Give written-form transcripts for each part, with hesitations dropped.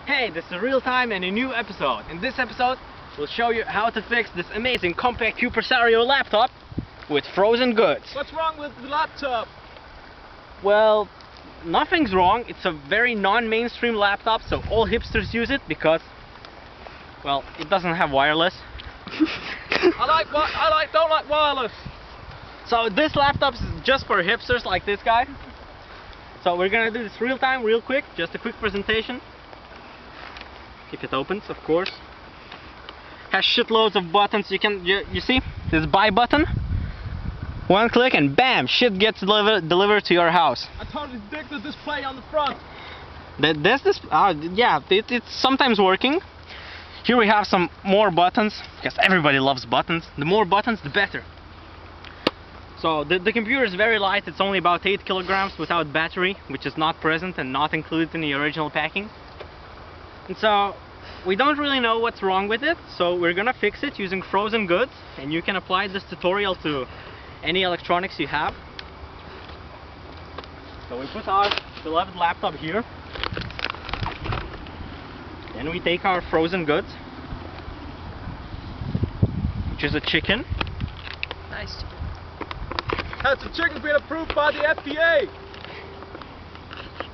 Hey, this is Real Time and a new episode. In this episode, we'll show you how to fix this amazing compact Cupersario laptop with frozen goods. What's wrong with the laptop? Well, nothing's wrong. It's a very non-mainstream laptop, so all hipsters use it because, well, it doesn't have wireless. I don't like wireless. So this laptop is just for hipsters like this guy. So we're gonna do this real time, real quick, just a quick presentation. If it opens, of course. Has shitloads of buttons. You see this buy button? One click and bam, shit gets delivered to your house. I totally dig the display on the front. Yeah, it's sometimes working. Here we have some more buttons, because everybody loves buttons. The more buttons, the better. So the computer is very light. It's only about 8 kilograms without battery, which is not present and not included in the original packing. And so we don't really know what's wrong with it, so we're gonna fix it using frozen goods, and you can apply this tutorial to any electronics you have. So we put our beloved laptop here. Then we take our frozen goods, which is a chicken. Nice chicken. Has the chicken been approved by the FDA?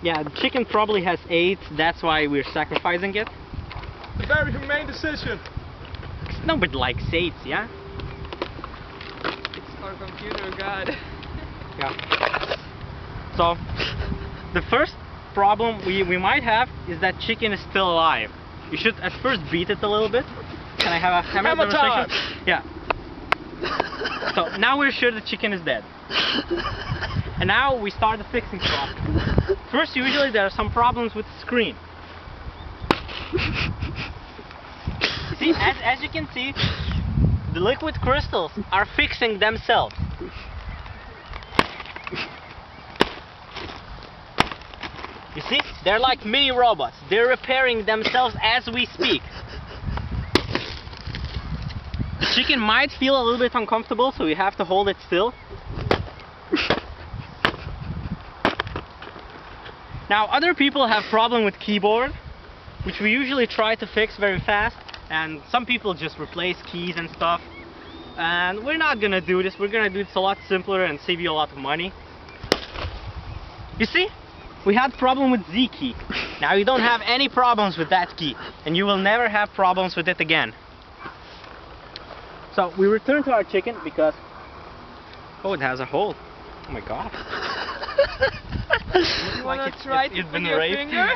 Yeah, the chicken probably has 8, that's why we're sacrificing it. It's a very humane decision. Nobody likes 8, yeah? It's our computer, God. Yeah. So, the first problem we might have is that chicken is still alive. You should at first beat it a little bit. Can I have a hammer demonstration? Yeah. So now we're sure the chicken is dead. And now we start the fixing process. First, usually there are some problems with the screen. See, as you can see, the liquid crystals are fixing themselves. You see, they're like mini robots. They're repairing themselves as we speak. The chicken might feel a little bit uncomfortable, so we have to hold it still. Now, other people have problem with keyboard, which we usually try to fix very fast, and some people just replace keys and stuff. And we're not gonna do this. We're gonna do this a lot simpler and save you a lot of money. You see? We had problem with Z key. Now you don't have any problems with that key, and you will never have problems with it again. So we return to our chicken because, oh, it has a hole. Oh my god. You wanna try to put your finger?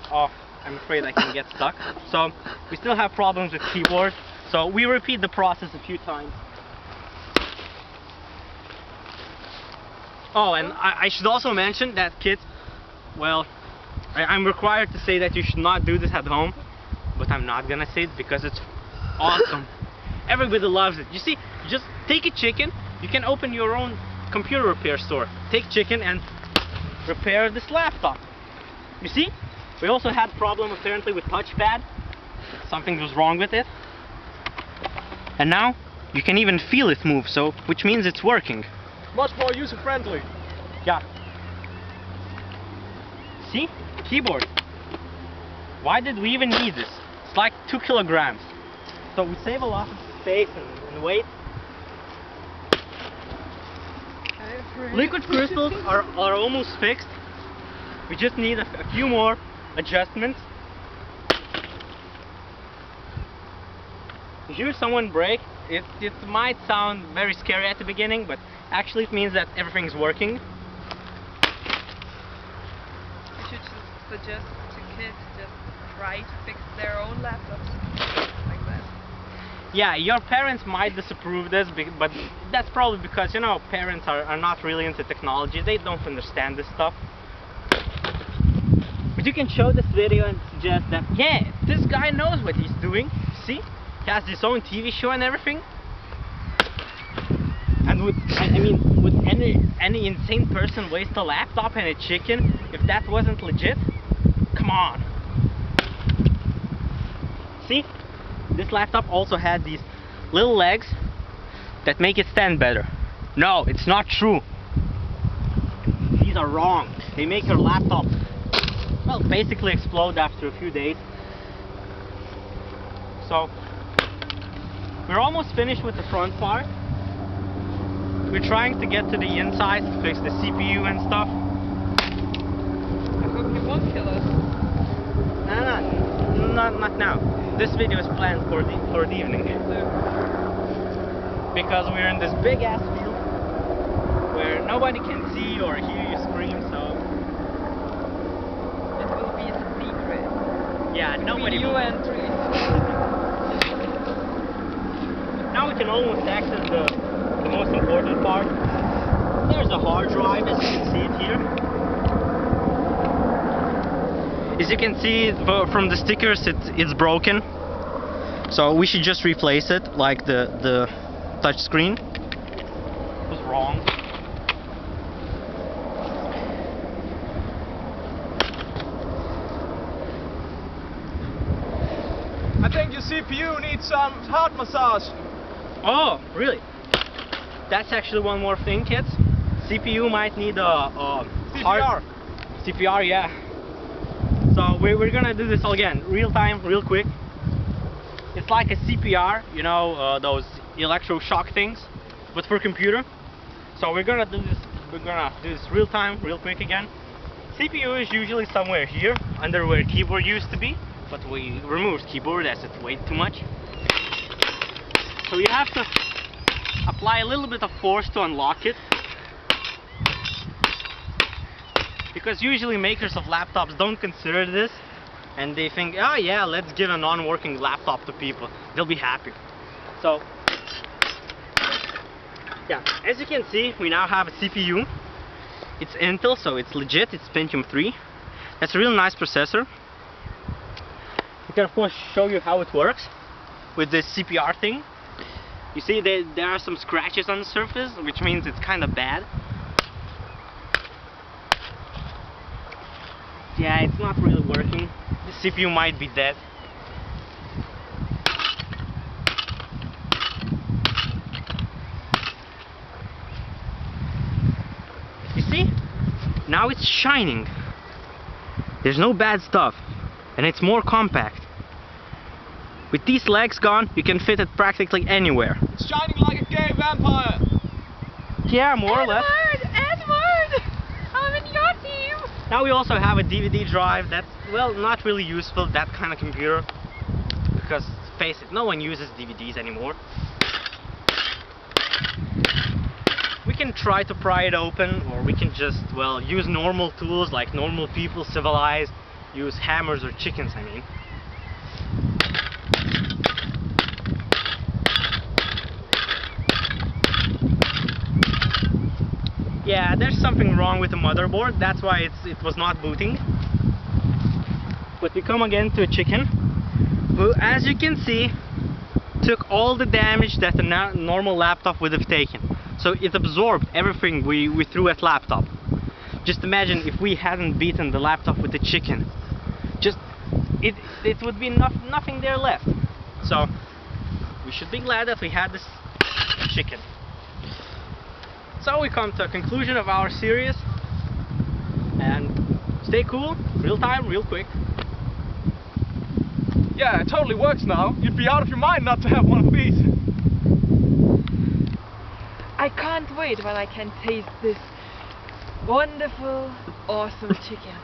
Oh, I'm afraid I can get stuck. So we still have problems with keyboard. So we repeat the process a few times. Oh, and I should also mention that kids, well, I'm required to say that you should not do this at home, but I'm not gonna say it because it's awesome. Everybody loves it. You see, just take a chicken, you can open your own computer repair store. Take chicken and repair this laptop. You see, we also had problem apparently with touchpad. Something was wrong with it. And now you can even feel it move, so which means it's working. Much more user-friendly. Yeah. See? Keyboard. Why did we even need this? It's like 2 kilograms. So we save a lot of space and weight. Liquid crystals are almost fixed. We just need a few more adjustments. If you hear someone break, it might sound very scary at the beginning, but actually it means that everything's working. I should suggest to kids just try to fix their own laptops like that. Yeah, your parents might disapprove this, but that's probably because, you know, parents are not really into technology. They don't understand this stuff. But you can show this video and suggest that, yeah, this guy knows what he's doing. See? He has his own TV show and everything. And would any insane person waste a laptop and a chicken if that wasn't legit? Come on. See? This laptop also had these little legs that make it stand better. No, it's not true. These are wrong. They make your laptop well, basically explode after a few days. So we're almost finished with the front part. We're trying to get to the inside to fix the CPU and stuff. I hope you won't kill us. Not now. This video is planned for the evening. Because we're in this big ass field where nobody can see or hear you scream, so It will be a secret. yeah, nobody You will. and trees. Now we can almost access the most important part. There's a hard drive, as you can see it here. As you can see from the stickers, it's broken. So we should just replace it, like the touch screen. It was wrong. I think your CPU needs some heart massage. Oh, really? That's actually one more thing, kids. CPU might need a CPR. CPR, yeah. So we're gonna do this again, real time, real quick. It's like a CPR, you know, those electroshock things, but for computer. So we're gonna do this. We're gonna do this real time, real quick again. CPU is usually somewhere here, under where keyboard used to be, but we removed keyboard as it weighed too much. So you have to apply a little bit of force to unlock it. Because usually makers of laptops don't consider this, and they think, oh yeah, let's give a non-working laptop to people, they'll be happy. So yeah, as you can see, we now have a CPU. It's Intel, so it's legit, it's Pentium 3. That's a really nice processor. I can of course show you how it works with this CPR thing. You see there are some scratches on the surface, which means it's kind of bad. Yeah, it's not really working. The CPU might be dead. You see? Now it's shining. There's no bad stuff. And it's more compact. With these legs gone, you can fit it practically anywhere. It's shining like a gay vampire. Yeah, more or less. Edward! I'm in your team! Now we also have a DVD drive that's, well, not really useful, that kind of computer. Because, face it, no one uses DVDs anymore. We can try to pry it open, or we can just, well, use normal tools like normal people, civilized, use hammers or chickens, I mean. Yeah, there's something wrong with the motherboard, that's why it was not booting. But we come again to a chicken, who, as you can see, took all the damage that a normal laptop would have taken. So it absorbed everything we threw at laptop. Just imagine if we hadn't beaten the laptop with the chicken. It would be nothing there left. So we should be glad that we had this chicken. So we come to a conclusion of our series, and stay cool, real time, real quick. Yeah, it totally works now. You'd be out of your mind not to have one of these. I can't wait when I can taste this wonderful, awesome chicken.